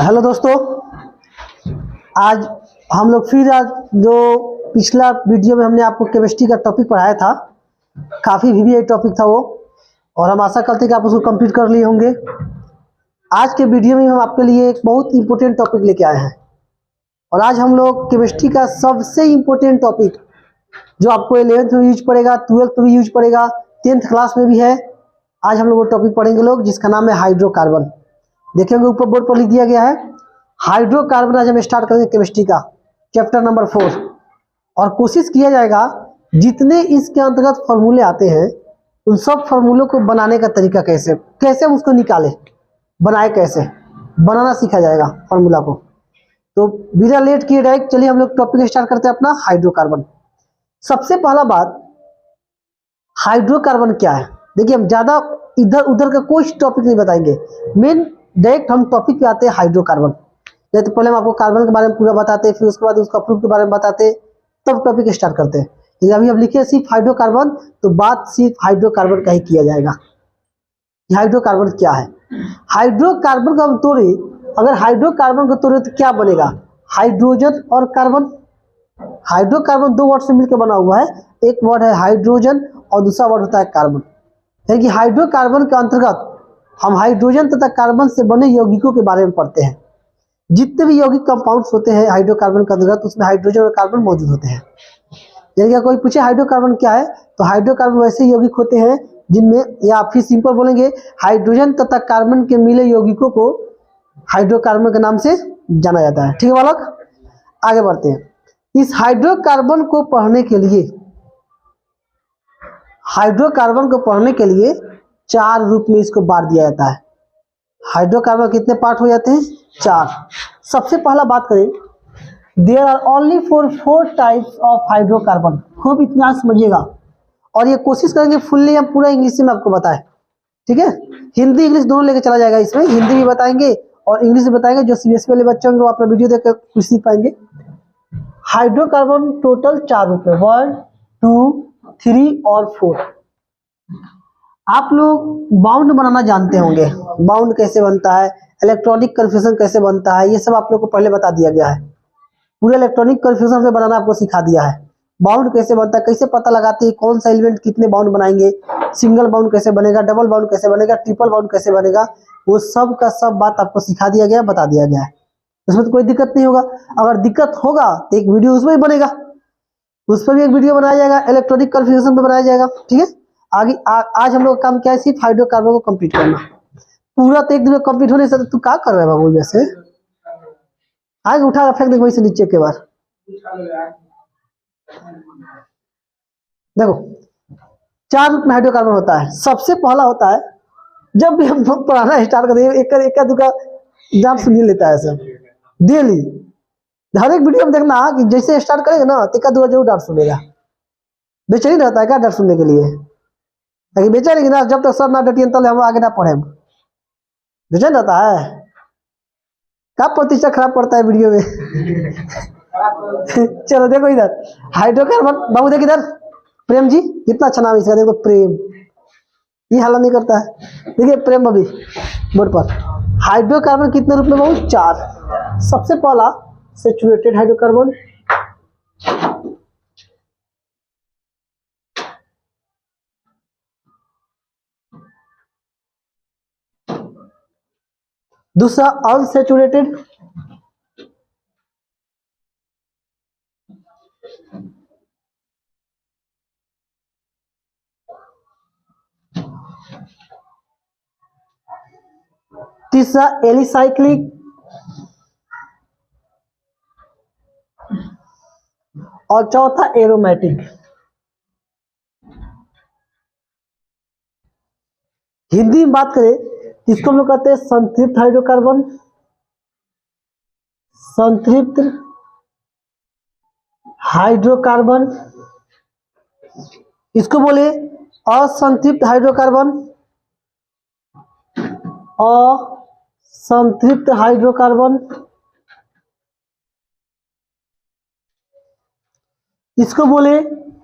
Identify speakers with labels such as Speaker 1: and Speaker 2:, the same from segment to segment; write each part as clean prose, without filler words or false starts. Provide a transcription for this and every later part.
Speaker 1: Hello दोस्तों, आज हम लोग फिर आज जो पिछला वीडियो में हमने आपको केमिस्ट्री का टॉपिक पढ़ाया था, काफ़ी वीवीआई टॉपिक था वो, और हम आशा करते हैं कि आप उसको कंप्लीट कर लिए होंगे। आज के वीडियो में हम आपके लिए एक बहुत इंपॉर्टेंट टॉपिक लेके आए हैं, और आज हम लोग केमिस्ट्री का सबसे इम्पोर्टेंट टॉपिक जो आपको 11th में यूज पड़ेगा, 12th में भी यूज पड़ेगा, 10th क्लास में भी है। आज हम लोग वो टॉपिक पढ़ेंगे लोग, जिसका नाम है हाइड्रोकार्बन। देखेंगे ऊपर बोर्ड पर लिख दिया गया है हाइड्रोकार्बन। आज हम स्टार्ट करेंगे केमिस्ट्री का चैप्टर नंबर 4, और कोशिश किया जाएगा जितने इसके अंतर्गत फॉर्मूले आते हैं उन सब फॉर्मूलों को बनाने का तरीका कैसे कैसे हम उसको निकालें, बनाए कैसे, बनाना सीखा जाएगा फॉर्मूला को। तो बिना लेट किए डायरेक्ट चलिए हम लोग टॉपिक स्टार्ट करते हैं अपना हाइड्रोकार्बन। सबसे पहला बात, हाइड्रोकार्बन क्या है। देखिए, हम ज्यादा इधर उधर का कोई टॉपिक नहीं बताएंगे, मेन डायरेक्ट हम टॉपिक पे आते हैं हाइड्रोकार्बन। नहीं तो पहले हम आपको कार्बन के बारे में पूरा बताते, फिर उसके बाद उसका प्रूफ के बारे में बताते, तब टॉपिक स्टार्ट करते हैं। लेकिन अभी हम लिखे सिर्फ हाइड्रोकार्बन, तो बात सिर्फ हाइड्रोकार्बन का ही किया जाएगा। हाइड्रोकार्बन क्या है? हाइड्रोकार्बन का हम तोड़े, अगर हाइड्रोकार्बन को तोड़े तो क्या बनेगा? हाइड्रोजन और कार्बन। हाइड्रोकार्बन दो वर्ड से मिलकर बना हुआ है, एक वर्ड है हाइड्रोजन और दूसरा वर्ड होता है कार्बन। यानी कि हाइड्रोकार्बन के अंतर्गत हम हाइड्रोजन तथा कार्बन से बने यौगिकों के बारे में पढ़ते हैं। जितने भी यौगिक कंपाउंड्स होते हैं हाइड्रोकार्बन के अंतर्गत, उसमें हाइड्रोजन और कार्बन मौजूद होते हैं। यानी कि कोई पूछे हाइड्रोकार्बन क्या है, तो हाइड्रोकार्बन वैसे यौगिक होते हैं जिनमें, या फिर सिंपल बोलेंगे, हाइड्रोजन तथा कार्बन के मिले यौगिकों को हाइड्रोकार्बन के नाम से जाना जाता है। ठीक है बालक, आगे बढ़ते हैं। इस हाइड्रोकार्बन को पढ़ने के लिए, हाइड्रोकार्बन को पढ़ने के लिए 4 रूप में इसको बांट दिया जाता है। हाइड्रोकार्बन कितने पार्ट हो जाते हैं? 4। सबसे पहला बात करें, there are only 4 types of hydrocarbon. खूब इतना समझिएगा, और ये कोशिश करेंगे फुल्ली हम पूरा इंग्लिश में आपको बताएं। ठीक है, हिंदी इंग्लिश दोनों लेके चला जाएगा इसमें, हिंदी भी बताएंगे और इंग्लिश भी बताएंगे। जो सीबीएसई वाले बच्चे होंगे वो अपना वीडियो देखकर कुछ सीख पाएंगे। हाइड्रोकार्बन टोटल 4 रूप है, 1, 2, 3 और 4। आप लोग बाउंड बनाना जानते होंगे, बाउंड कैसे बनता है, इलेक्ट्रॉनिक कन्फ्यूजन कैसे बनता है, ये सब आप लोग को पहले बता दिया गया है। पूरे इलेक्ट्रॉनिक कन्फ्यूजन में बनाना आपको सिखा दिया है। बाउंड कैसे बनता है, कैसे पता लगाते हैं कौन सा एलिमेंट कितने बाउंड बनाएंगे, सिंगल बाउंड कैसे बनेगा, डबल बाउंड कैसे बनेगा, ट्रिपल बाउंड कैसे बनेगा, वो सब का सब बात आपको सिखा दिया गया, बता दिया गया है। उसमें तो कोई दिक्कत नहीं होगा। अगर दिक्कत होगा तो एक वीडियो उसमें ही बनेगा, उस पर भी एक वीडियो बनाया जाएगा, इलेक्ट्रॉनिक कन्फ्यूजन पे बनाया जाएगा। ठीक है, आगे आज हम लोग का काम क्या है? सिर्फ हाइड्रोकार्बन को कंप्लीट करना। पूरा तो एक दिन में कंप्लीट होने से तू क्या कर रहा है बाबू? जैसे आगे उठा फेंक दे वहीं से नीचे के बार। देखो, 4 रूप में हाइड्रोकार्बन होता है। सबसे पहला होता है, जब भी हम पढ़ाना स्टार्ट करते हैं एक दुका जान सुन लेता है सब डेली। हर एक वीडियो में देखना कि जैसे स्टार्ट करेंगे ना, तो एक दुका जरूर डांट सुनेगा। बेचैनी रहता है क्या डांट सुनने के लिए? लेकिन बेचैन ना, जब तक सर ना डटिए तब हम आगे ना पढ़े। बेचैन रहता है क्या? प्रतिष्ठा खराब पड़ता है वीडियो में। चलो देखो इधर हाइड्रोकार्बन, बाबू देख इधर, प्रेम जी, कितना अच्छा नाम है इसका, देखो प्रेम, ये हल्ला नहीं करता है। देखिए प्रेम अभी बोर्ड पर। हाइड्रोकार्बन कितने रूप में बाबू? 4। सबसे पहला सैचुरेटेड हाइड्रोकार्बन, दूसरा अनसैचुरेटेड, तीसरा एलिसाइक्लिक, और चौथा एरोमेटिक। हिंदी में बात करें इसको हम लोग कहते हैं संतृप्त हाइड्रोकार्बन, संतृप्त हाइड्रोकार्बन, इसको बोले असंतृप्त हाइड्रोकार्बन, असंतृप्त हाइड्रोकार्बन, इसको बोले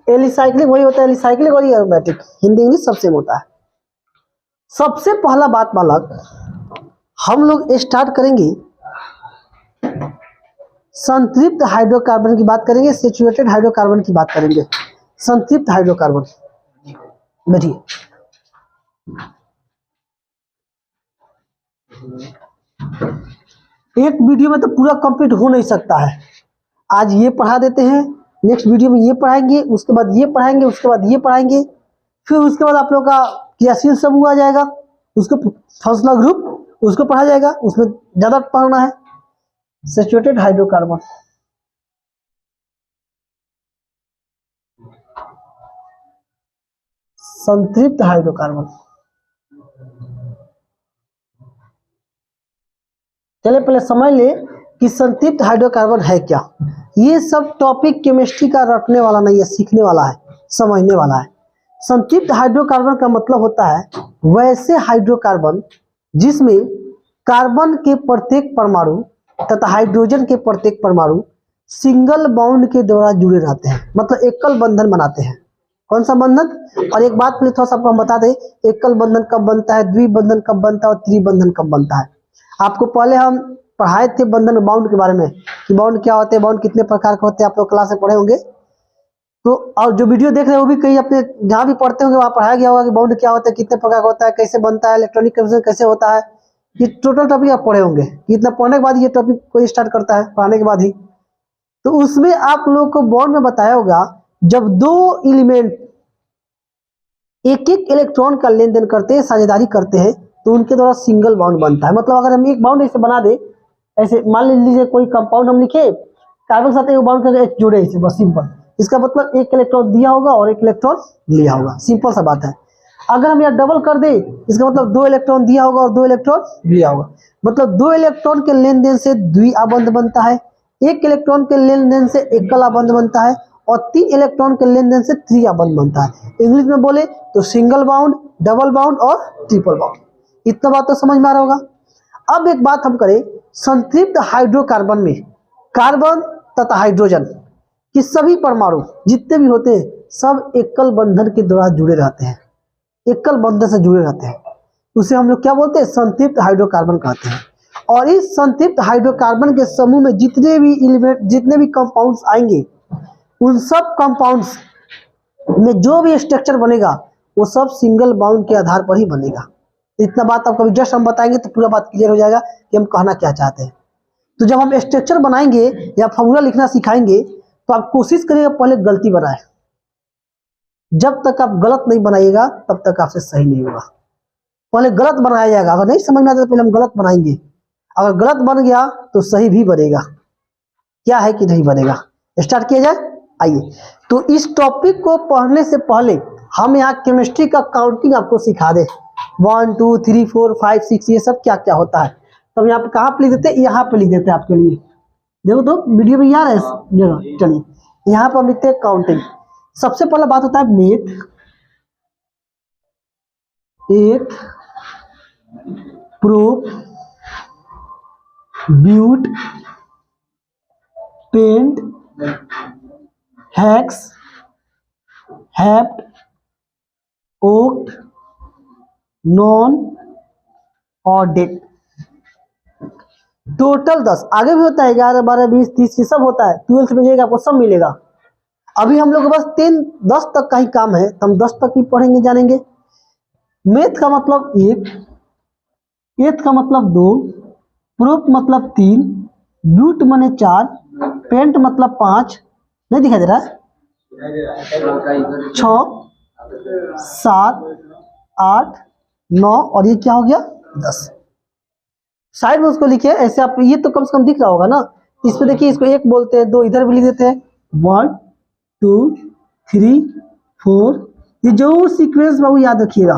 Speaker 1: एलिसाइक्लिक, वही होता है एलिसाइक्लिक, और एरोमेटिक। हिंदी इंग्लिश सब सेम होता है। सबसे पहला बात बालक, हम लोग स्टार्ट करेंगे संतृप्त हाइड्रोकार्बन की बात करेंगे, सैचुरेटेड हाइड्रोकार्बन की बात करेंगे। संतृप्त हाइड्रोकार्बन, बैठिए। एक वीडियो में तो पूरा कंप्लीट हो नहीं सकता है। आज ये पढ़ा देते हैं, नेक्स्ट वीडियो में ये पढ़ाएंगे, उसके बाद ये पढ़ाएंगे, उसके बाद ये पढ़ाएंगे, फिर उसके बाद आप लोग का क्रियाशील समूह आ जाएगा, उसको फंक्शनल ग्रुप उसको पढ़ा जाएगा, उसमें ज्यादा पढ़ना है। सैचुरेटेड हाइड्रोकार्बन, संतृप्त हाइड्रोकार्बन। चलिए पहले समझ ले कि संतृप्त हाइड्रोकार्बन है क्या। ये सब टॉपिक केमिस्ट्री का रटने वाला नहीं है, सीखने वाला है, समझने वाला है। संतृप्त हाइड्रोकार्बन का मतलब होता है वैसे हाइड्रोकार्बन जिसमें कार्बन के प्रत्येक परमाणु तथा हाइड्रोजन के प्रत्येक परमाणु सिंगल बॉन्ड के द्वारा जुड़े रहते हैं, मतलब एकल बंधन बनाते हैं। कौन सा बंधन? और एक बात थोड़ा सा आपको हम बता दें, एकल बंधन कब बनता है, द्विबंधन कब बनता है और त्रिबंधन कब बनता है। आपको पहले हम पढ़ाए थे बंधन बाउंड के बारे में कि बाउंड क्या होते हैं, बाउंड कितने प्रकार के होते हैं, आप लोग क्लास में पढ़े होंगे। तो और जो वीडियो देख रहे हैं वो भी कहीं अपने जहाँ भी पढ़ते होंगे वहाँ पढ़ाया गया होगा कि बाउंड क्या होता है, कितने प्रकार का होता है, कैसे बनता है, इलेक्ट्रॉनिक कंफर्मेशन कैसे होता है। ये टोटल टॉपिक आप पढ़े होंगे कि इतना पढ़ने के बाद ये टॉपिक कोई स्टार्ट करता है, पढ़ाने के बाद ही। तो उसमें आप लोग को बाउंड में बताया होगा जब दो एलिमेंट एक एक इलेक्ट्रॉन का लेन देन करते हैं, साझेदारी करते हैं, तो उनके द्वारा सिंगल बाउंड बनता है। मतलब अगर हम एक बाउंड ऐसे बना दे, ऐसे मान लीजिए कोई कंपाउंड हम लिखे, कार्बन के साथ एक बाउंड करके एक जोड़े ऐसे, बस सिंपल। इसका मतलब एक इलेक्ट्रॉन दिया होगा और एक इलेक्ट्रॉन लिया होगा, सिंपल सा बात है। अगर हम यहाँ डबल कर दे, इसका मतलब दो इलेक्ट्रॉन दिया होगा और दो इलेक्ट्रॉन लिया होगा, मतलब दो इलेक्ट्रॉन के लेन देन से द्विआबंध बनता है, एक इलेक्ट्रॉन के लेन देन से एकल आबंध बनता है और तीन इलेक्ट्रॉन के लेन देन से त्रिआबंध बनता है। इंग्लिश में बोले तो सिंगल बाउंड, डबल बाउंड और ट्रिपल बाउंड। इतना बात तो समझ में आ रहा होगा। अब एक बात हम करें, संतृप्त हाइड्रोकार्बन में कार्बन तथा हाइड्रोजन कि सभी परमाणु जितने भी होते हैं सब एकल बंधन के द्वारा जुड़े रहते हैं, एकल बंधन से जुड़े रहते हैं। उसे हम लोग क्या बोलते हैं? संतृप्त हाइड्रोकार्बन कहते हैं। और इस संतृप्त हाइड्रोकार्बन के समूह में जितने भी एलिमेंट, जितने भी कंपाउंड्स आएंगे, उन सब कंपाउंड्स में जो भी स्ट्रक्चर बनेगा वो सब सिंगल बाउंड के आधार पर ही बनेगा। इतना बात आपको जस्ट हम बताएंगे तो पूरा बात क्लियर हो जाएगा कि हम कहना क्या चाहते हैं। तो जब हम स्ट्रक्चर बनाएंगे या फॉर्मूला लिखना सिखाएंगे तो आप कोशिश करिएगा पहले गलती बनाए। जब तक आप गलत नहीं बनाइएगा तब तक आपसे सही नहीं होगा। पहले गलत बनाया जाएगा, अगर नहीं समझ में आता तो पहले हम गलत बनाएंगे, अगर गलत बन गया तो सही भी बनेगा। क्या है कि नहीं बनेगा। स्टार्ट किया जाए, आइए। तो इस टॉपिक को पढ़ने से पहले हम यहाँ केमिस्ट्री का काउंटिंग आपको सिखा दे, 1 2 3 4 5 6 ये सब क्या क्या होता है। तब यहाँ पे कहाँ पे लिख देते हैं? यहाँ पे लिख देते हैं आपके लिए। देखो तो वीडियो में यार है इस जगह। चलिए यहाँ पर हम लिखते हैं काउंटिंग। सबसे पहला बात होता है meth, eth, prop, but, pent, hex, hept, oct, non और डेट। टोटल 10। आगे भी होता है 11 12 20 30 ये सब होता है। 12th में जाएगा आपको सब मिलेगा। अभी हम लोग बस 10 तक का ही काम है तो हम 10 तक ही पढ़ेंगे जानेंगे। मेथ का मतलब 1, एथ का मतलब 2, प्रूफ मतलब 3, ब्यूट माने 4, पेंट मतलब 5, नहीं दिखाई दे रहा है, 6 7 8 9 और ये क्या हो गया 10। साइड में उसको लिखिए ऐसे आप, ये तो कम से कम दिख रहा होगा ना। इसमें देखिए इसको 1 बोलते हैं, 2 इधर भी लिख देते हैं, 1 2 3 4। ये जरूर सीक्वेंस बाबू याद रखिएगा,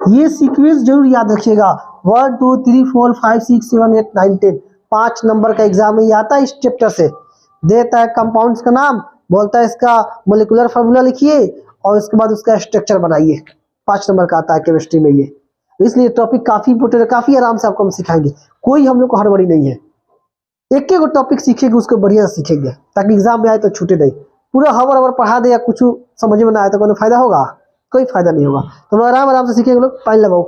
Speaker 1: ये सीक्वेंस जरूर याद रखिएगा। 1 2 3 4 5 6 7 8 9 10 5 नंबर का एग्जाम में आता है। इस चैप्टर से देता है कंपाउंड्स का नाम, बोलता है इसका मोलिकुलर फार्मूला लिखिए और उसके बाद उसका स्ट्रक्चर बनाइए। 5 नंबर का आता है केमिस्ट्री में ये। इसलिए टॉपिक काफी इंपोर्टेंट है, काफी आराम से आपको हम सिखाएंगे। कोई हम लोग को हड़बड़ी नहीं है। एक एक टॉपिक सीखेंगे उसको बढ़िया से सीखेंगे ताकि एग्जाम में आए तो छूटे नहीं। पूरा हवर पढ़ा दे या कुछ समझ में ना आए तो कोई फायदा होगा? कोई फायदा नहीं होगा। तो हम आराम आराम से सीखेंगे लोग। पानी लगाओ,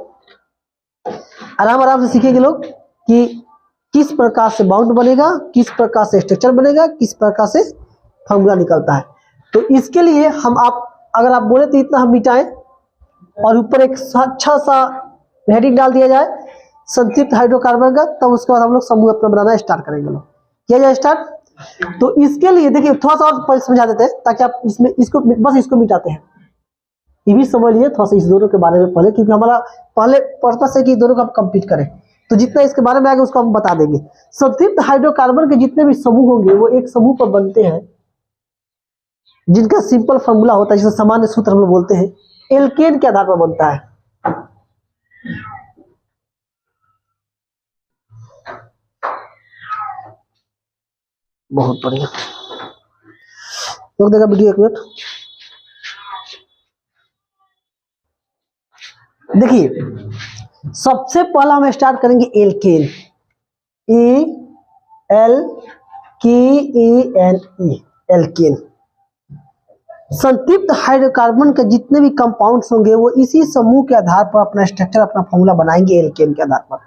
Speaker 1: आराम आराम से सीखेंगे लोग कि किस प्रकार से बॉन्ड बनेगा, किस प्रकार से स्ट्रक्चर बनेगा, किस प्रकार से फॉर्मूला निकलता है। तो इसके लिए हम आप अगर आप बोले तो इतना हम मिटाएं और ऊपर एक अच्छा सा हेडिंग डाल दिया जाए संतृप्त हाइड्रोकार्बन का, तब उसके बाद हम लोग समूह अपना बनाना स्टार्ट करेंगे। लोग किया जाए स्टार्ट। तो इसके लिए देखिए थोड़ा सा और समझा देते हैं ताकि आप इसमें इसको बस इसको मिटाते हैं, ये भी समझ लिए थोड़ा सा इस दोनों के बारे में पहले, क्योंकि हमारा पहले पर्पस है कि दोनों को हम कंप्लीट करें। तो जितना इसके बारे में आगे उसको हम बता देंगे। संतृप्त हाइड्रोकार्बन के जितने भी समूह होंगे वो एक समूह पर बनते हैं जिनका सिंपल फॉर्मूला होता है, जिसे सामान्य सूत्र हम लोग बोलते हैं, एल्केन के आधार पर बनता है। बहुत बढ़िया, रोक देगा वीडियो एक मिनट। देखिए सबसे पहला हम स्टार्ट करेंगे एल्केन, ए एल के ए एन ई, एल्केन। संतृप्त हाइड्रोकार्बन के जितने भी कंपाउंड्स होंगे वो इसी समूह के आधार पर अपना स्ट्रक्चर, अपना फॉर्मूला बनाएंगे एल्केन के आधार पर।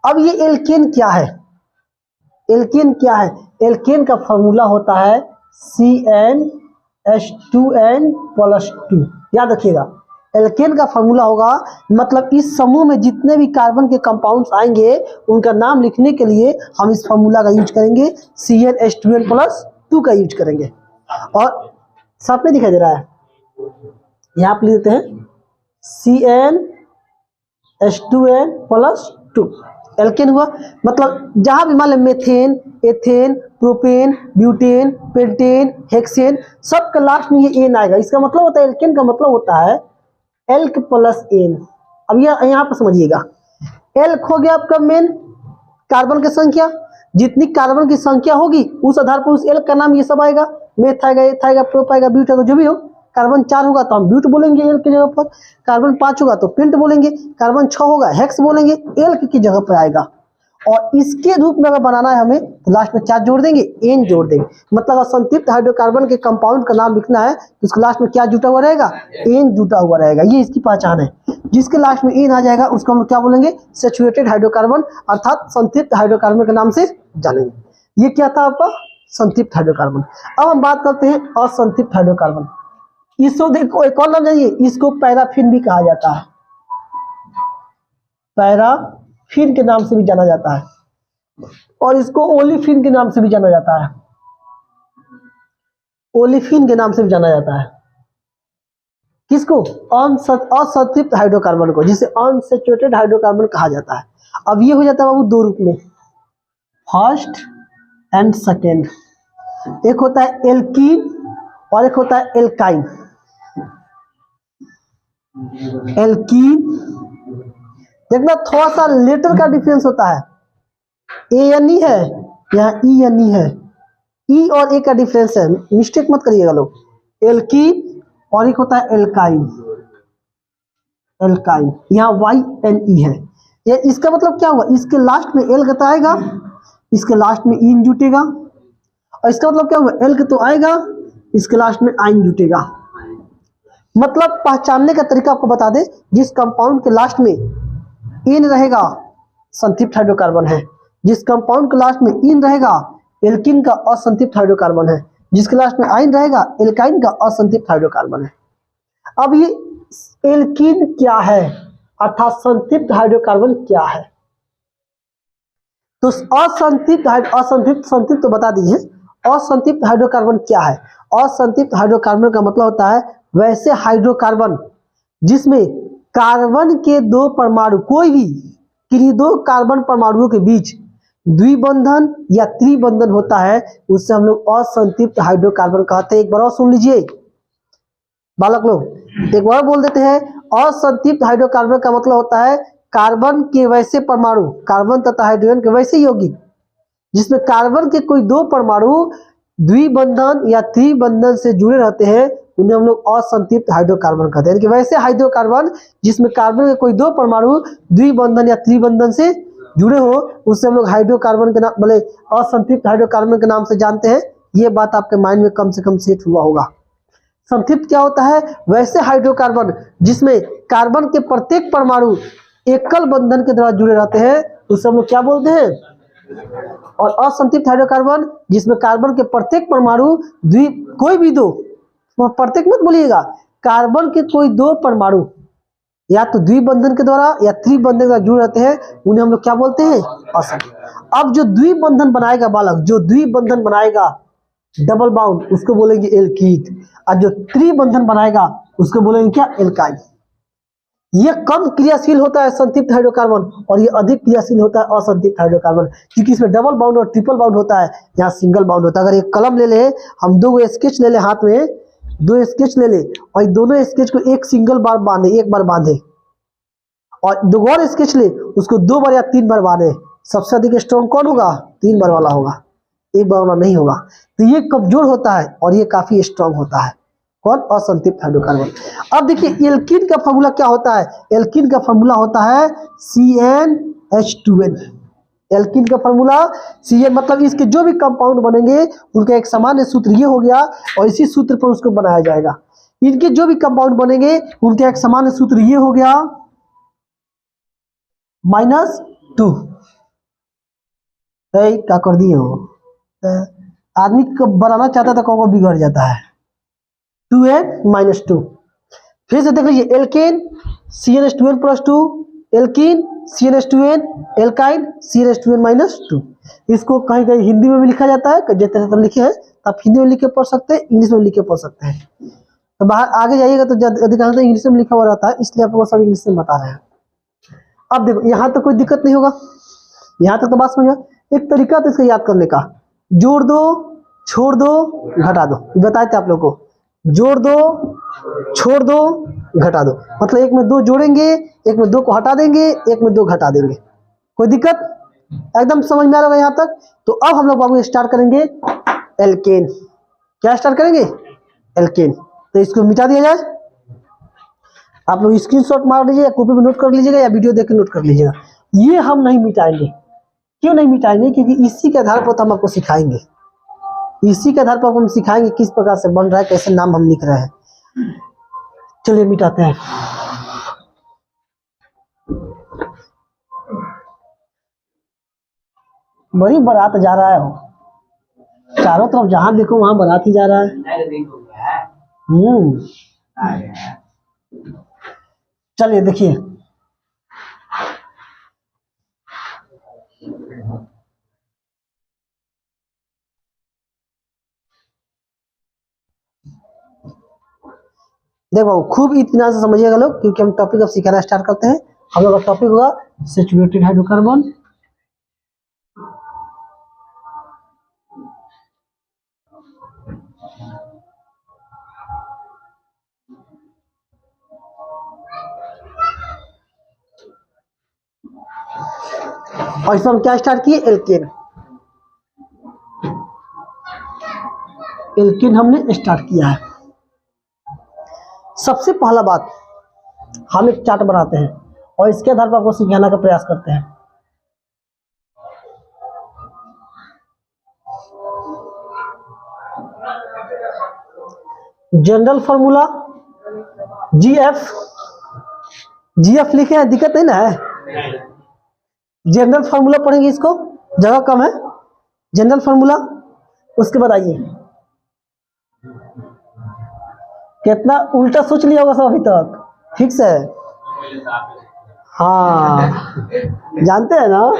Speaker 1: अब ये एल्केन क्या है, एल्केन क्या है? एल्केन का फॉर्मूला होता है CnH2n+2। याद रखिएगा एल्केन का फॉर्मूला होगा, मतलब इस समूह में जितने भी कार्बन के कंपाउंड्स आएंगे उनका नाम लिखने के लिए हम इस फॉर्मूला का यूज करेंगे, CnH2n+2 का यूज करेंगे। और साथ में दिखाई दे रहा है, यहाँ आप लिख देते हैं CnH2n+2 एल्केन हुआ। मतलब जहां भी मान लें methane, ethane, propane, butane, pentane, hexane, सब का लास्ट में ये एन आएगा। इसका मतलब होता है एल्केन का मतलब होता है एल्क प्लस एन। अब यहाँ पर समझिएगा, एल्क हो गया आपका मेन कार्बन की संख्या, जितनी कार्बन की संख्या होगी उस आधार पर उस एल्क का नाम ये सब आएगा, मेथ आएगा, एथ आएगा, प्रोप आएगा, ब्यूट आएगा, जो भी हो। कार्बन 4 होगा तो हम ब्यूट बोलेंगे एल्क की जगह पर, कार्बन 5 होगा तो पेंट बोलेंगे, कार्बन 6 होगा हेक्स बोलेंगे, एल्क की जगह पर आएगा। और इसके रूप में अगर बनाना है हमें तो लास्ट में क्या जोड़ देंगे, एन जोड़ देंगे। मतलब अगर संतृप्त हाइड्रोकार्बन के कंपाउंड का नाम लिखना है तो उसके लास्ट में क्या जुटा हुआ रहेगा, एन जुटा हुआ रहेगा। ये इसकी पहचान है, जिसके लास्ट में एन आ जाएगा उसको हम क्या बोलेंगे, सैचुरेटेड हाइड्रोकार्बन, अर्थात संतृप्त हाइड्रोकार्बन के नाम से जानेंगे। ये क्या था आपका संतृप्त हाइड्रोकार्बन। अब हम बात करते हैं असंतृप्त हाइड्रोकार्बन। इसको देखो एक और नाम जानिए, इसको पैराफिन भी कहा जाता है, पैराफिन के नाम से भी जाना जाता है, और इसको ओलिफिन के नाम से भी जाना जाता है, ओलिफिन के नाम से भी जाना जाता है। किसको? असंतृप्त हाइड्रोकार्बन को, जिसे अनसैचुरेटेड हाइड्रोकार्बन कहा जाता है। अब ये हो जाता है बाबू दो रूप में, फर्स्ट एंड सेकेंड। एक होता है एल्कीन और एक होता है एल्काइन। एल्कीन देखना थोड़ा सा लेटर का डिफरेंस होता है, ANE है, यहाँ ENE है, E और A का डिफरेंस है, मिस्टेक मत करिएगा लोग। एल्कीन और एक होता है एल्काइन, एल्काइन यहाँ YNE है। ये इसका मतलब क्या हुआ, इसके लास्ट में एल का आएगा, इसके लास्ट में इन जुटेगा, और इसका मतलब क्या हुआ, एल का तो आएगा, इसके लास्ट में आइन जुटेगा। मतलब पहचानने का तरीका आपको बता दे, जिस कंपाउंड के लास्ट में इन रहेगा संतृप्त हाइड्रोकार्बन है, जिस कंपाउंड के लास्ट में इन रहेगा एल्कीन का असंतृप्त हाइड्रोकार्बन है, जिसके लास्ट में आइन रहेगा एल्काइन का असंतृप्त हाइड्रोकार्बन है। अब ये एल्कीन क्या है, अर्थात संतृप्त हाइड्रोकार्बन क्या है? तो संतृप्त तो बता दी है। असंतृप्त हाइड्रोकार्बन क्या है? असंतृप्त हाइड्रोकार्बन का मतलब होता है वैसे हाइड्रोकार्बन जिसमें कार्बन के दो परमाणु, कोई भी किन्हीं दो कार्बन परमाणुओं के बीच द्विबंधन या त्रिबंधन होता है, उससे हम लोग असंतृप्त हाइड्रोकार्बन कहते हैं। एक बार और सुन लीजिए बालक लोग, एक बार बोल देते हैं, असंतृप्त हाइड्रोकार्बन का मतलब होता है कार्बन के वैसे परमाणु, कार्बन तथा हाइड्रोजन के वैसे यौगिक जिसमें कार्बन के कोई दो परमाणु द्विबंधन या त्रिबंधन से जुड़े रहते हैं, उन्हें हम लोग असंतृप्त हाइड्रोकार्बन कहते हैं। कि वैसे हाइड्रोकार्बन जिसमें कार्बन के कोई दो परमाणु द्विबंधन या त्रिबंधन से जुड़े हो, उससे हम लोग हाइड्रोकार्बन के नाम, बोले असंतृप्त हाइड्रोकार्बन के नाम से जानते हैं। ये बात आपके माइंड में कम से कम सेट हुआ होगा। संतृप्त क्या होता है? वैसे हाइड्रोकार्बन जिसमें कार्बन के प्रत्येक परमाणु एकल बंधन के द्वारा जुड़े रहते हैं, उससे हम लोग क्या बोलते हैं? और असंतृप्त हाइड्रोकार्बन जिसमें कार्बन के प्रत्येक परमाणु कोई भी दो, प्रत्येक मत बोलिएगा, कार्बन के कोई दो परमाणु या तो द्विबंधन के द्वारा या त्रिबंधन के द्वारा जुड़ रहते हैं, उन्हें हम लोग क्या बोलते हैं? असंतृप्त। अब जो द्विबंधन बनाएगा बालक, जो द्विबंधन बनाएगा डबल बाउंड, उसको बोलेंगे एल्कीन, और जो त्रिबंधन बनाएगा उसको बोलेंगे क्या? एल्काइन। ये कम क्रियाशील होता है संतृप्त हाइड्रोकार्बन और ये अधिक क्रियाशील होता है असंतृप्त हाइड्रोकार्बन, क्योंकि इसमें डबल बाउंड और ट्रिपल बाउंड होता है, यहाँ सिंगल बाउंड होता है। अगर एक कलम ले ले, हम दो स्केच ले ले, हाथ में दो स्केच ले ले और दोनों स्केच को एक सिंगल बार बांधे, एक बार बांधे, और दो और स्केच ले उसको 2 बार या 3 बार बांधे, सबसे अधिक स्ट्रॉन्ग कौन होगा? 3 बार वाला होगा, 1 बार वाला नहीं होगा। तो ये कमजोर होता है और ये काफी स्ट्रॉन्ग होता है। कौन? असंतृप्त हाइड्रोकार्बन। अब देखिए एल्कीन का फॉर्मूला क्या होता है? एल्कीन का फॉर्मूला होता है CnH2n। एल्कीन का फॉर्मूला CN, मतलब इसके जो भी कंपाउंड बनेंगे उनका एक सामान्य सूत्र ये हो गया और इसी सूत्र पर उसको बनाया जाएगा। इनके जो भी कंपाउंड बनेंगे उनका एक सामान्य सूत्र ये हो गया -2। क्या कर दिए हो? आदमी को बनाना चाहता था कौन को बिगड़ जाता है। 2n - 2। फिर से देख लीजिए, alkene CnH2n + 2, alkene CnH2n, alkyne CnH2n - 2। इसको कहीं कहीं हिंदी में भी लिखा जाता है, जैसे हम लिखे हैं आप हिंदी में लिख के पढ़ सकते हैं, इंग्लिश में लिख के पढ़ सकते हैं। तो बाहर आगे जाइएगा तो अधिकांश इंग्लिश में लिखा हुआ रहता है, इसलिए आपको सब इंग्लिश में बता रहे हैं। अब देखो यहाँ तो कोई दिक्कत नहीं होगा, यहाँ तक तो बात समझ। एक तरीका तो इसको याद करने का, जोड़ दो, छोड़ दो, घटा दो, बताए थे आप लोग को। जोड़ दो, छोड़ दो, घटा दो, मतलब एक में 2 जोड़ेंगे, एक में 2 को हटा देंगे, एक में 2 घटा देंगे। कोई दिक्कत? एकदम समझ में आ रहा है यहाँ तक। तो अब हम लोग बाबू स्टार्ट करेंगे एल्केन। क्या स्टार्ट करेंगे? एल्केन। तो इसको मिटा दिया जाए। आप लोग स्क्रीनशॉट मार लीजिए, कॉपी में नोट कर लीजिएगा या वीडियो देख के नोट कर लीजिएगा। ये हम नहीं मिटाएंगे। क्यों नहीं मिटाएंगे? क्योंकि इसी के आधार पर तो हम आपको सिखाएंगे, इसी के आधार पर हम सिखाएंगे किस प्रकार से बन रहा है, कैसे नाम हम लिख रहे हैं। चलिए मिटाते हैं। बड़ी बारात जा रहा है, चारों तरफ जहां देखो वहां बारात ही जा रहा है। चलिए देखिए, देखो खूब इत्मीनान से समझिएगा लोग, क्योंकि हम टॉपिक अब सिखाना स्टार्ट करते हैं। हम लोग का टॉपिक होगा सैचुरेटेड हाइड्रोकार्बन। और इसमें हम क्या स्टार्ट किए? एल्केन। एल्केन हमने स्टार्ट किया है। सबसे पहला बात, हम एक चार्ट बनाते हैं और इसके आधार पर आपको सिखाने का प्रयास करते हैं। जनरल फॉर्मूला GF लिखे हैं, दिक्कत नहीं ना है। जनरल फार्मूला पढ़ेंगे, इसको जगह कम है। जनरल फार्मूला, उसके बाद आइए, कितना उल्टा सोच लिया होगा सब अभी तक, ठीक से? हाँ जानते हैं ना।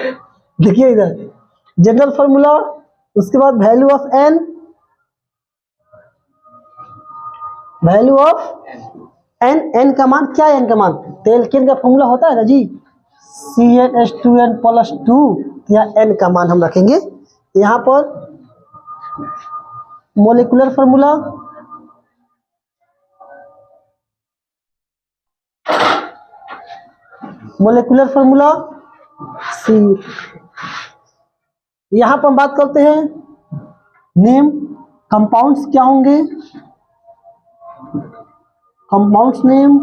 Speaker 1: देखिए इधर जनरल फार्मूला, उसके बाद value of n, value of n का मान क्या है? n का मान तो एल्केन का फॉर्मूला होता है ना जी, CnH2n + 2। यहाँ n का मान हम रखेंगे। यहाँ पर molecular formula, molecular formula C। यहाँ पर हम बात करते हैं नेम, कंपाउंड्स क्या होंगे, कंपाउंड्स नेम।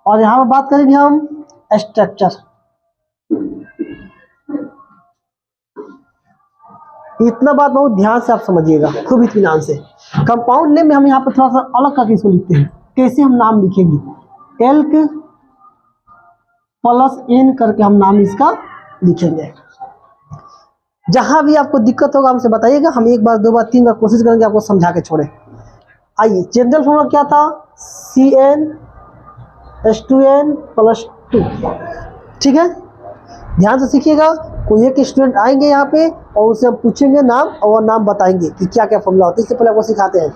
Speaker 1: और यहाँ पर बात करेंगे हम स्ट्रक्चर। इतना बात बहुत ध्यान से आप समझिएगा, खूब इत्मीनान से। कंपाउंड नेम में हम यहाँ पर थोड़ा सा अलग करके इसको लिखते हैं। कैसे हम नाम लिखेंगे? एल्क + n करके हम नाम इसका लिखेंगे। जहां भी आपको दिक्कत होगा हमसे बताइएगा, हम एक बार, दो बार, तीन बार कोशिश करेंगे आपको समझा के छोड़े। आइए, जनरल फॉर्मूला क्या था, CnH2n+2। ठीक है, ध्यान से सीखिएगा। कोई एक स्टूडेंट आएंगे यहाँ पे और उससे हम पूछेंगे नाम, और वो नाम बताएंगे कि क्या क्या फॉर्मूला होता है। इससे पहले आपको सिखाते हैं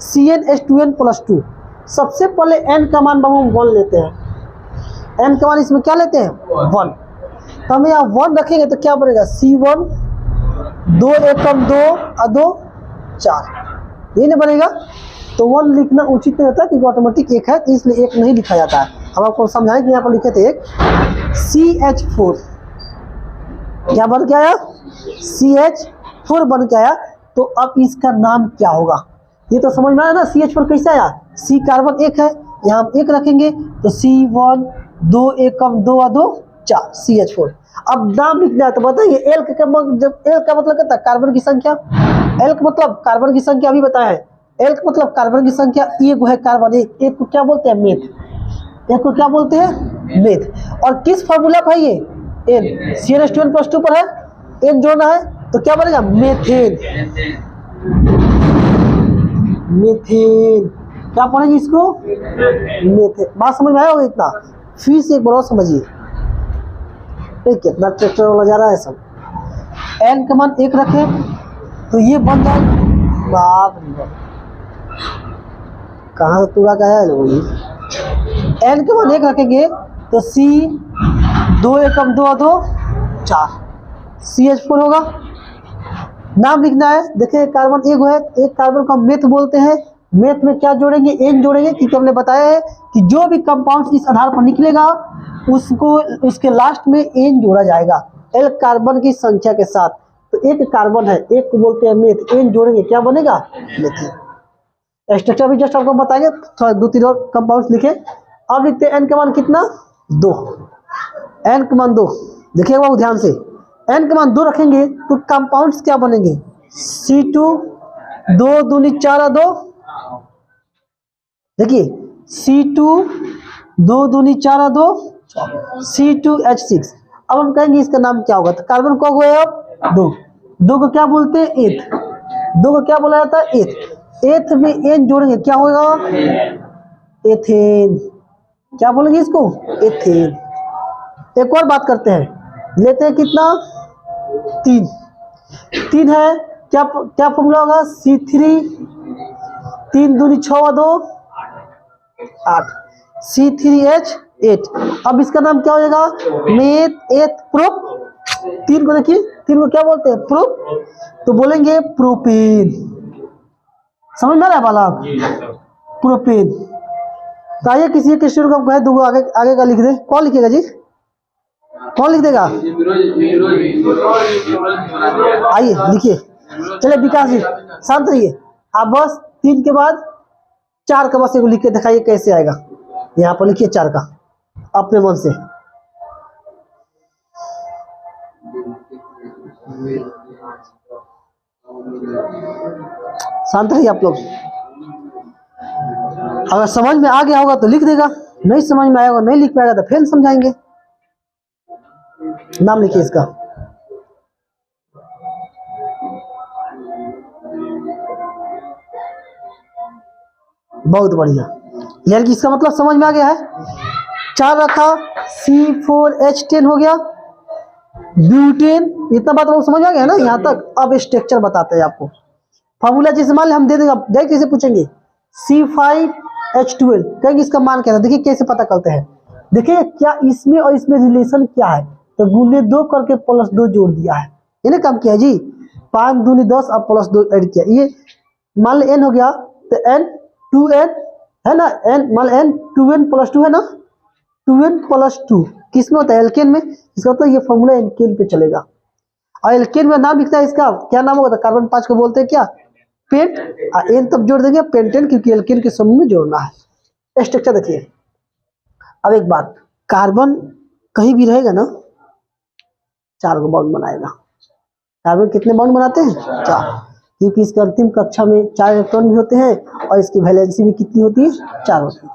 Speaker 1: CnH2n+2। सबसे पहले n का मान हम 1 लेते हैं। n का मान इसमें क्या लेते हैं, 1। तो हम यहाँ 1 रखेंगे तो क्या बनेगा, C1 2 एकम 2 और 2 4, ये नहीं बनेगा। तो 1 लिखना उचित नहीं होता क्योंकि ऑटोमेटिक 1 है, तो इसलिए 1 नहीं लिखा जाता है। हम आपको समझाएं कि यहाँ पर लिखे थे एक CH4, क्या बन के आया, CH4 बन के आया। तो अब इसका नाम क्या होगा, ये तो समझ में आया ना। CH4 कैसे आया, C कार्बन 1 है, यहाँ हम 1 रखेंगे तो C1 2 एकम 2 और 2 4, CH4। अब नाम लिखना है तो बताइए L का जब L का मतलब क्या था, कार्बन की संख्या। L का मतलब कार्बन की संख्या अभी बताया है। L का मतलब कार्बन की संख्या, एक है कार्बन, एक को क्या बोलते हैं, मेथ। एक को क्या बोलते हैं, मेथ। और किस फॉर्मूला पर है ये, N, CnH2n+2 पर है, N जोड़ना है तो क्या बनेगा, मेथेन। मेथेन क्या पढ़ेंगे इसको, मेथेन। बात समझ में आया होगा इतना, फिर से एक बार और समझिए। कितना ट्रैक्टर वाला जा रहा है सब। n का मान 1 रखें तो ये बन जाए, बाप रे बाप, कहाँ से तुड़ा का है लोग। n का मान 1 रखेंगे तो C 2 एकम 2 और 2 4, CH4 होगा। नाम लिखना है, देखिए कार्बन एक है, एक कार्बन को मेथ बोलते हैं। मेथ में क्या जोड़ेंगे, n जोड़ेंगे, क्योंकि हमने बताया है कि जो भी कंपाउंड इस आधार पर निकलेगा उसको उसके लास्ट में n जोड़ा जाएगा, L कार्बन की संख्या के साथ। तो एक कार्बन है, एक को बोलते हैं मेथ, n जोड़ेंगे क्या बनेगा, मेथेन। स्ट्रक्चर भी जस्ट आपको बताएंगे, थोड़ा 2-3 और कंपाउंड लिखे। अब लिखते हैं n का मान कितना, 2। n का मान 2, देखिए बाबू ध्यान से, n का मान 2 रखेंगे तो कंपाउंड्स क्या बनेंगे, C2 2 दूनी 4 और 2, देखिए C2 2 दूनी 4 और 2 C2H6। अब हम कहेंगे इसका नाम क्या होगा, तो कार्बन को हुआ अब 2, 2 को क्या बोलते हैं, एथ। 2 को क्या बोला जाता है, एथ। एथ में n जोड़ेंगे क्या होगा, एथेन। क्या बोलेंगे इसको, एथेन। एक और बात करते हैं, लेते हैं कितना, 3 है, क्या क्या फॉर्मूला होगा, C3 3 दूनी 6 और 2 8, C3H8। अब इसका नाम क्या हो जाएगा, मेथ एथ प्रोप। 3 को देखिए, 3 को क्या बोलते हैं, प्रोप, तो बोलेंगे प्रोपेन। समझ में आ रहा है बालक, प्रोपेन। तो आइए किसी एक स्टूडेंट को कहे 2 आगे आगे का लिख दे, कौन लिखेगा जी, कौन लिख देगा, आइए लिखिए। चलिए विकास जी शांत रहिए, आप बस 3 के बाद 4 का बस एक लिख के दिखाइए कैसे आएगा। यहाँ पर लिखिए 4 का अपने मन से। शांत रहिए आप लोग, अगर समझ में आ गया होगा तो लिख देगा, नहीं समझ में आया होगा, नहीं लिख पाएगा तो फिर समझाएंगे। नाम लिखिए इसका, बहुत बढ़िया। यानी कि इसका मतलब समझ में आ गया है। 4 रखा, C4H10 हो गया, ब्यूटेन। इतना बात आपको समझ आ गया ना यहाँ तक। अब स्ट्रक्चर बताते हैं आपको, फॉर्मूला जैसे मान हम दे देंगे, डायरेक्ट कैसे पूछेंगे, C5H12, कहेंगे इसका मान क्या था। देखिए कैसे पता करते हैं, देखिए क्या इसमें और इसमें रिलेशन क्या है, तो गुने 2 करके +2 जोड़ दिया है, ये ना काम किया जी। 5 दूनी 10 अब +2 ऐड किया, ये मान लो n हो गया तो n 2n है ना, n मान n 2n+2 है ना, 2n+2 किस में होता है, एल्केन में। इसका मतलब ये फॉर्मूला एल्केन पे चलेगा। और एल्केन में नाम लिखता है, इसका क्या नाम होगा, कार्बन 5 को बोलते हैं क्या, पेंट। n तब जोड़ देंगे पेंटेन, क्योंकि एल्केन के समूह में जोड़ना है। स्ट्रक्चर देखिए। अब एक बात, कार्बन कहीं भी रहेगा ना 4 को बॉन्ड बनाएगा। कार्बन कितने बॉन्ड बनाते हैं, 4, क्योंकि इसके अंतिम कक्षा में 4 इलेक्ट्रॉन भी होते हैं और इसकी वैलेंसी भी कितनी होती है, 4 होती है।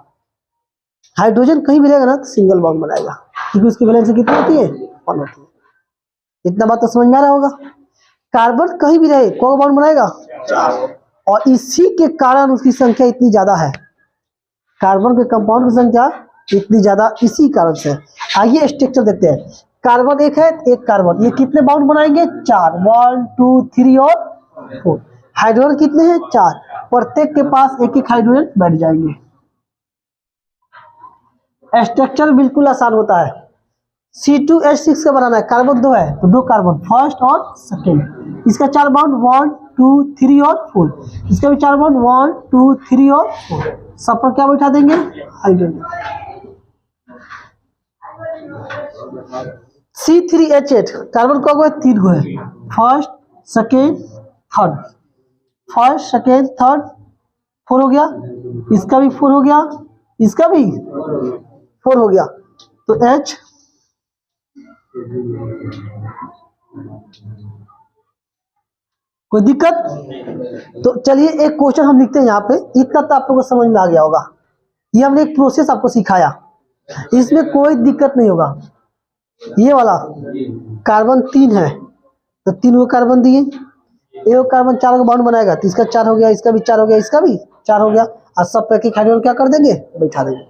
Speaker 1: हाइड्रोजन कहीं भी रहेगा ना तो सिंगल बॉन्ड बनाएगा, क्योंकि उसकी वैलेंसी कितनी होती है, 1 होती है। इतना बात तो समझ में आ रहा होगा। कार्बन कहीं भी रहे कौन बॉन्ड बनाएगा? 4। और इसी के कारण उसकी संख्या इतनी ज्यादा है, कार्बन के कंपाउंड की संख्या इतनी ज्यादा इसी कारण से। आइए स्ट्रक्चर देखते हैं। कार्बन एक है, एक कार्बन, ये कितने बाउंड बनाएंगे? 4, 1 2 3 और 4। हाइड्रोजन कितने हैं? 4, प्रत्येक के पास एक एक हाइड्रोजन बैठ जाएंगे। स्ट्रक्चर बिल्कुल आसान होता है। C2H6 का बनाना है, कार्बन 2 है तो 2 कार्बन, फर्स्ट और सेकेंड। इसका 4 बाउंड 1 2 3 और 4। इसका भी 4 बाउंड 1 2 3 और 4। सब पर क्या बैठा देंगे? हाइड्रोजन। C3H8 कार्बन का 3 गो है, first second third, first second third, 4 हो गया। इसका भी 4 हो गया, इसका भी 4 हो गया। तो H कोई दिक्कत? तो चलिए एक क्वेश्चन हम लिखते हैं यहाँ पे। इतना तो आप लोगों को समझ में आ गया होगा, ये हमने एक प्रोसेस आपको सिखाया, इसमें कोई दिक्कत नहीं होगा। ये वाला कार्बन 3 है तो 3 को कार्बन दिए, एक कार्बन 4 का बॉन्ड बनाएगा तो इसका 4 हो गया, इसका भी 4 हो गया, इसका भी 4 हो गया। और सब पे एक हाइड्रोजन क्या कर देंगे? बैठा देंगे।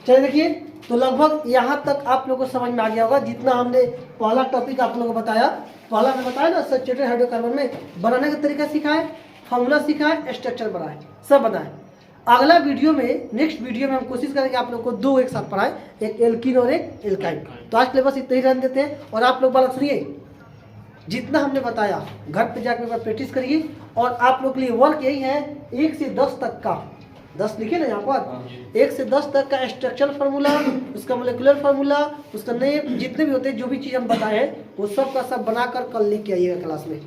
Speaker 1: चलिए देखिए, तो लगभग यहाँ तक आप लोगों को समझ में आ गया होगा। जितना हमने पहला टॉपिक आप लोगों को बताया, पहला हमने बताया ना सैचुरेटेड हाइड्रोकार्बन में बनाने का तरीका सिखाए, फॉर्मूला सिखाए, स्ट्रक्चर बनाए, सब बनाए। अगला वीडियो में, नेक्स्ट वीडियो में हम कोशिश करेंगे आप लोग को 2 एक साथ पढ़ाए, एक एल्कीन और एक एल्काइन। तो आज के लिए बस इतना ही रहने देते हैं। और आप लोग बात सुनिए, जितना हमने बताया घर पे जाकर एक बार प्रैक्टिस करिए। और आप लोग के लिए वर्क यही है 1 से 10 तक का, 10 लिखे ना यहाँ पर, 1 से 10 तक का स्ट्रक्चरल फार्मूला, उसका मोलेकुलर फार्मूला, उसका नेम, जितने भी होते हैं, जो भी चीज़ हम बताए हैं वो सब का सब बनाकर कल लेके आइएगा क्लास में,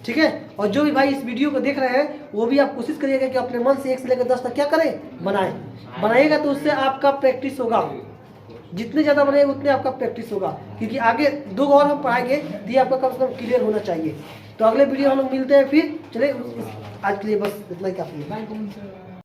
Speaker 1: ठीक है। और जो भी भाई इस वीडियो को देख रहे हैं वो भी आप कोशिश करिएगा कि अपने मन से 1 से लेकर 10 तक क्या करें, बनाएगा। तो उससे आपका प्रैक्टिस होगा, जितने ज़्यादा बनाएगा उतने आपका प्रैक्टिस होगा। क्योंकि आगे 2 और हम पढ़ाएंगे तो ये आपका कम से कम क्लियर होना चाहिए। तो अगले वीडियो हम लोग मिलते हैं फिर। चलिए आज के लिए बस इतना ही काफी है।